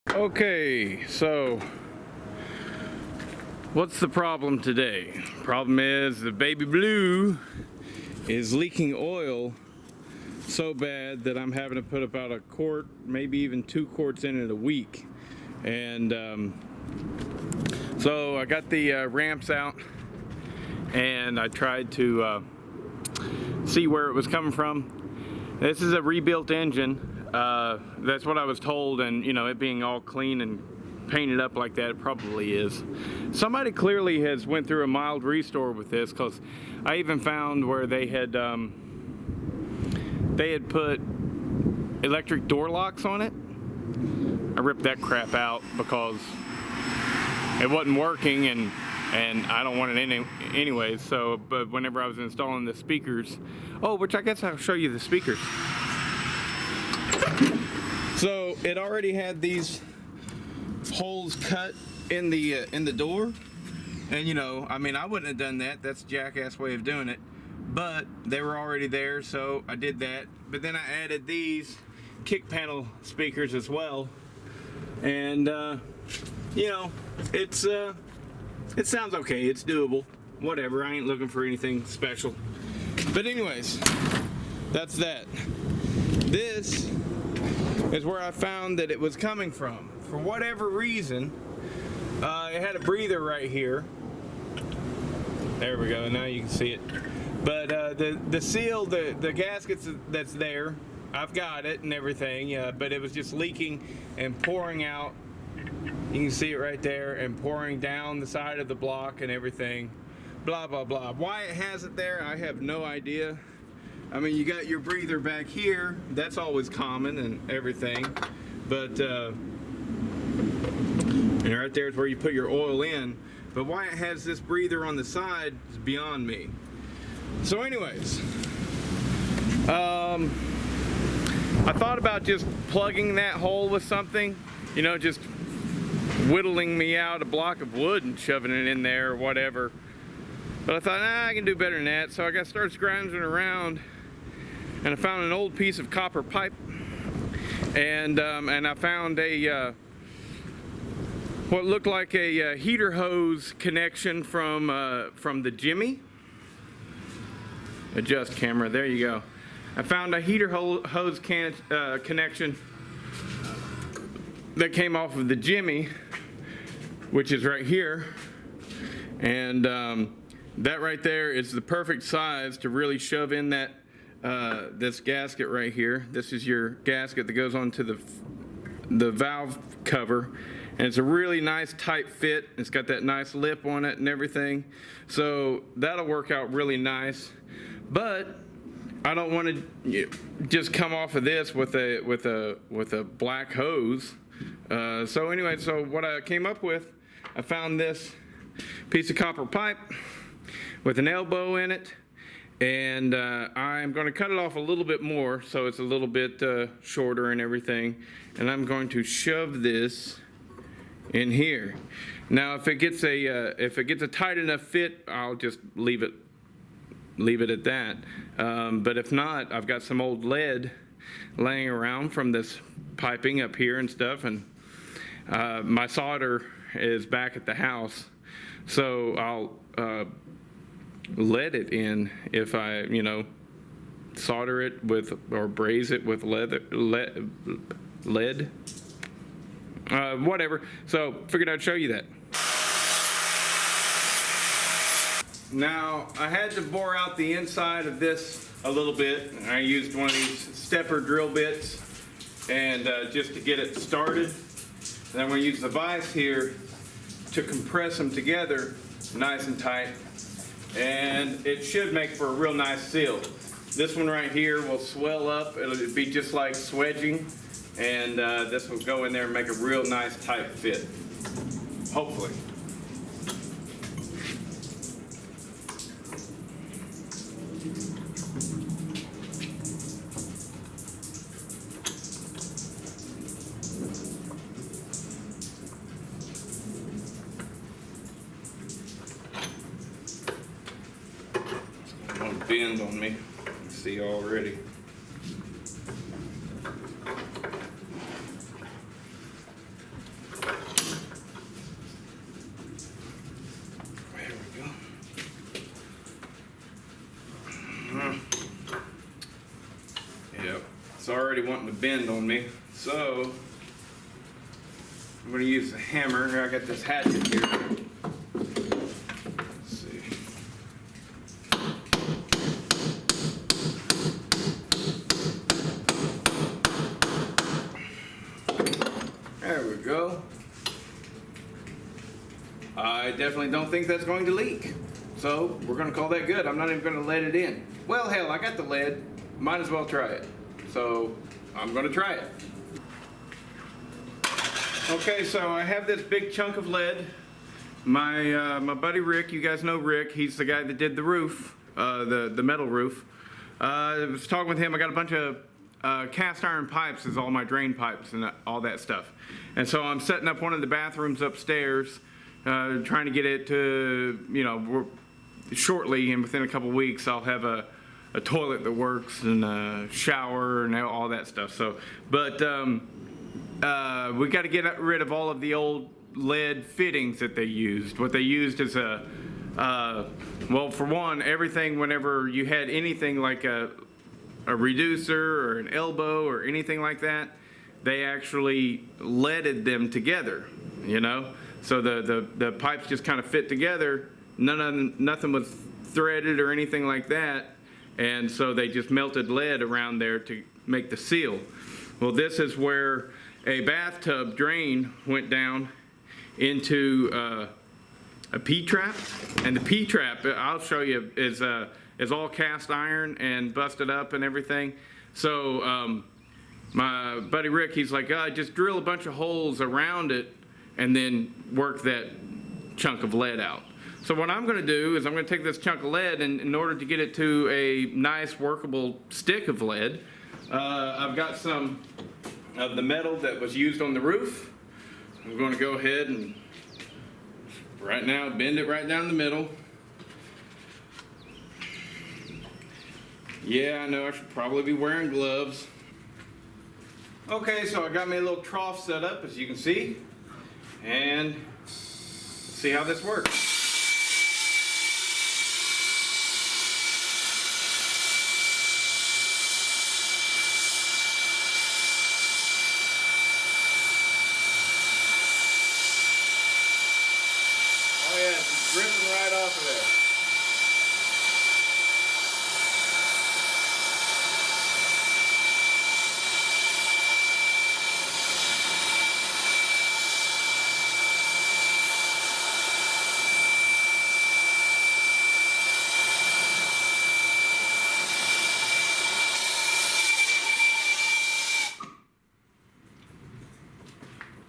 Okay, so what's the problem today? Problem is the Baby Blue is leaking oil so bad that I'm having to put about a quart, maybe even 2 quarts in it a week. And so I got the ramps out and I tried to see where it was coming from. This is a rebuilt engine. That's what I was told, and you know, it being all clean and painted up like that, it probably is. Somebody clearly has went through a mild restore with this, because I even found where they had put electric door locks on it. I ripped that crap out because it wasn't working, and I don't want it anyways. So, but whenever I was installing the speakers, which I guess I'll show you the speakers. So it already had these holes cut in the door, and you know, I mean, I wouldn't have done that. That's a jackass way of doing it, but they were already there, so I did that. But then I added these kick panel speakers as well, and you know, it sounds okay. It's doable. Whatever. I ain't looking for anything special. But anyways, that's that. This is where I found that it was coming from. For whatever reason, it had a breather right here. There we go, now you can see it. But the seal, the gaskets that's there, I've got it and everything, but it was just leaking and pouring out. You can see it right there, and pouring down the side of the block and everything. Blah, blah, blah. Why it has it there, I have no idea. I mean, you got your breather back here. That's always common and everything. But, and right there is where you put your oil in. But why it has this breather on the side is beyond me. So anyways, I thought about just plugging that hole with something. You know, just whittling me out a block of wood and shoving it in there or whatever. But I thought, I can do better than that. So I got started scrounging around, and I found an old piece of copper pipe, and I found a what looked like a heater hose connection from the Jimmy. Adjust camera. There you go. I found a heater hose connection that came off of the Jimmy, which is right here, and that right there is the perfect size to really shove in that this gasket right here. This is your gasket that goes onto the valve cover, and it's a really nice tight fit. It's got that nice lip on it and everything, so that'll work out really nice. But I don't want to just come off of this with a black hose. So anyway, so what I came up with, I found this piece of copper pipe with an elbow in it, and I'm going to cut it off a little bit more so it's a little bit shorter and everything, and I'm going to shove this in here. Now if it gets a tight enough fit, I'll just leave it at that, but if not, I've got some old lead laying around from this piping up here and stuff, and my solder is back at the house, so I'll lead it in if I, you know, solder it with or braze it with lead, whatever. So figured I'd show you that. Now I had to bore out the inside of this a little bit. I used one of these stepper drill bits, and just to get it started. And I'm going to use the vise here to compress them together nice and tight, and it should make for a real nice seal. This one right here will swell up. It'll be just like swedging, and this will go in there and make a real nice tight fit, hopefully. Bend on me. See already. already wanting to bend on me. So I'm going to use the hammer. Here, I got this hatchet here. Let's see. There we go. I definitely don't think that's going to leak. So we're going to call that good. I'm not even going to let it in. Well, hell, I got the lead. Might as well try it. So I'm going to try it. Okay, so I have this big chunk of lead. My buddy Rick, you guys know Rick, he's the guy that did the roof, the metal roof. I was talking with him. I got a bunch of cast iron pipes as all my drain pipes and all that stuff. And so I'm setting up one of the bathrooms upstairs, trying to get it to, you know, shortly, and within a couple weeks I'll have a toilet that works and a shower and all that stuff. So, but we got to get rid of all of the old lead fittings that they used. What they used is well, for one, everything, whenever you had anything like a reducer or an elbow or anything like that, they actually leaded them together, you know? So the pipes just kind of fit together. Nothing was threaded or anything like that. And so they just melted lead around there to make the seal. Well, this is where a bathtub drain went down into a P-trap. And the P-trap, I'll show you, is all cast iron and busted up and everything. So my buddy Rick, he's like, just drill a bunch of holes around it and then work that chunk of lead out. So what I'm going to do is I'm going to take this chunk of lead, and in order to get it to a nice workable stick of lead, I've got some of the metal that was used on the roof. I'm going to go ahead and right now bend it right down the middle. Yeah, I know I should probably be wearing gloves. Okay, so I got me a little trough set up, as you can see, and let's see how this works. Oh yeah, it's dripping right off of there.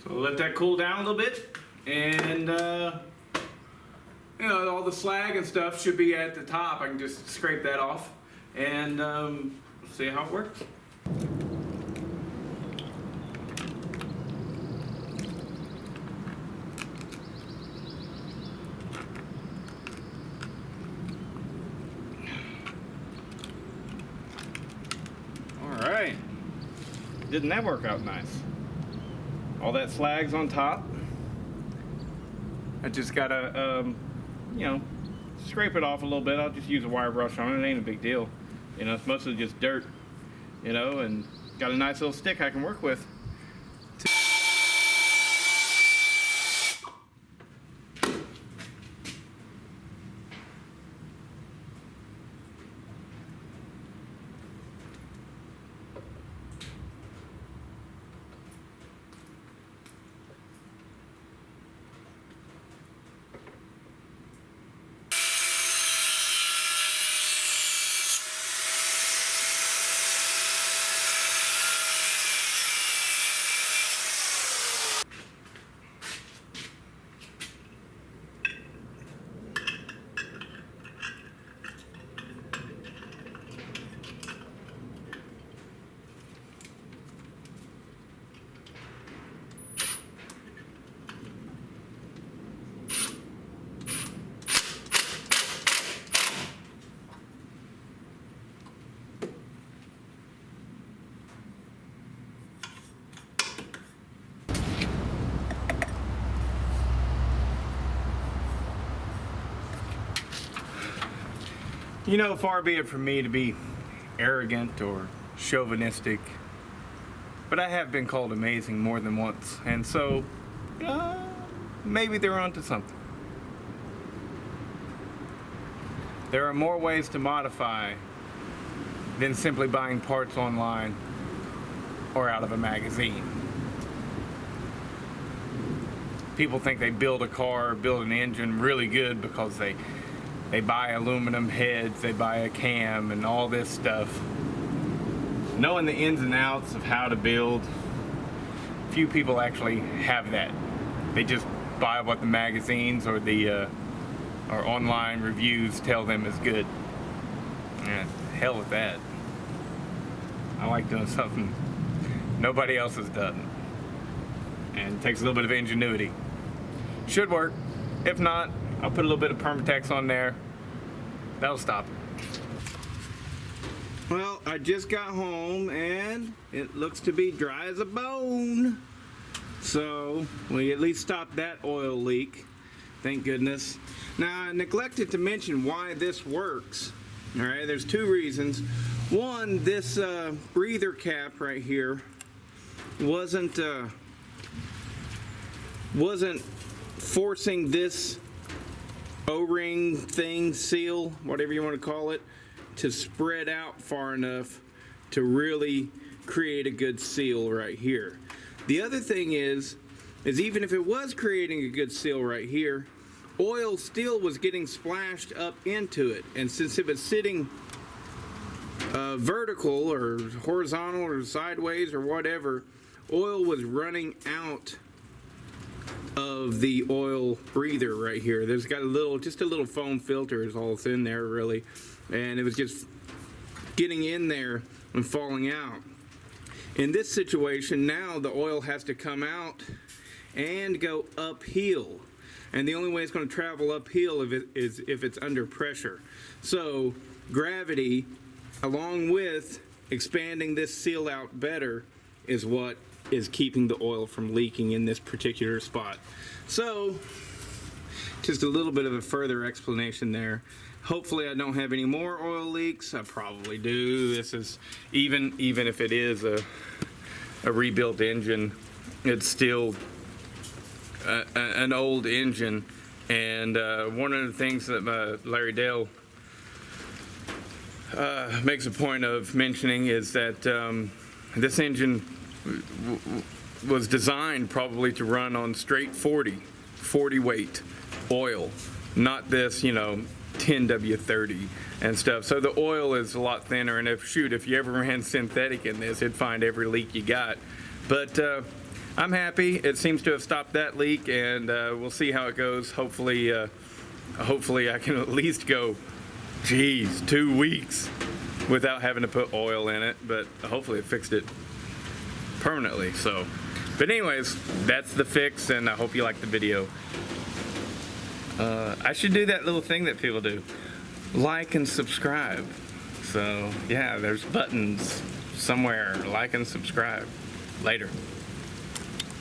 So let that cool down a little bit, and you know, all the slag and stuff should be at the top. I can just scrape that off and see how it works. All right, didn't that work out nice? All that slag's on top. I just gotta, you know, scrape it off a little bit. I'll just use a wire brush on it. It ain't a big deal. You know, it's mostly just dirt, you know, and got a nice little stick I can work with. You know, far be it from me to be arrogant or chauvinistic But I have been called amazing more than once, and so maybe they're onto something. There are more ways to modify than simply buying parts online or out of a magazine. People think they build a car, build an engine really good because they buy aluminum heads, they buy a cam and all this stuff. Knowing the ins and outs of how to build, few people actually have that. They just buy what the magazines or the or online reviews tell them is good. Yeah, hell with that. I like doing something nobody else has done. And it takes a little bit of ingenuity. Should work. If not, I'll put a little bit of Permatex on there. That'll stop it. Well, I just got home and it looks to be dry as a bone. So we at least stopped that oil leak. Thank goodness. Now, I neglected to mention why this works. All right, there's two reasons. One, this breather cap right here wasn't forcing this O-ring thing, seal, whatever you want to call it, to spread out far enough to really create a good seal right here. The other thing is even if it was creating a good seal right here, oil still was getting splashed up into it. And since it was sitting vertical or horizontal or sideways or whatever, oil was running out of the oil breather right here. There's got just a little foam filter is all that's in there really. And it was just getting in there and falling out. In this situation, now the oil has to come out and go uphill. And the only way it's going to travel uphill is if it's under pressure. So gravity, along with expanding this seal out better, is what is keeping the oil from leaking in this particular spot. So just a little bit of a further explanation there. Hopefully I don't have any more oil leaks. I probably do. This is even if it is a rebuilt engine, it's still an old engine. And one of the things that Larry Dale makes a point of mentioning is that this engine was designed probably to run on straight 40 weight oil, not this, 10W30 and stuff. So the oil is a lot thinner, and if you ever ran synthetic in this, it'd find every leak you got. But I'm happy. It seems to have stopped that leak, and we'll see how it goes. Hopefully I can at least go, 2 weeks without having to put oil in it, but hopefully it fixed it permanently. So, but anyways, that's the fix, and I hope you liked the video. I should do that little thing that people do, like and subscribe. So yeah, there's buttons somewhere, like and subscribe. Later.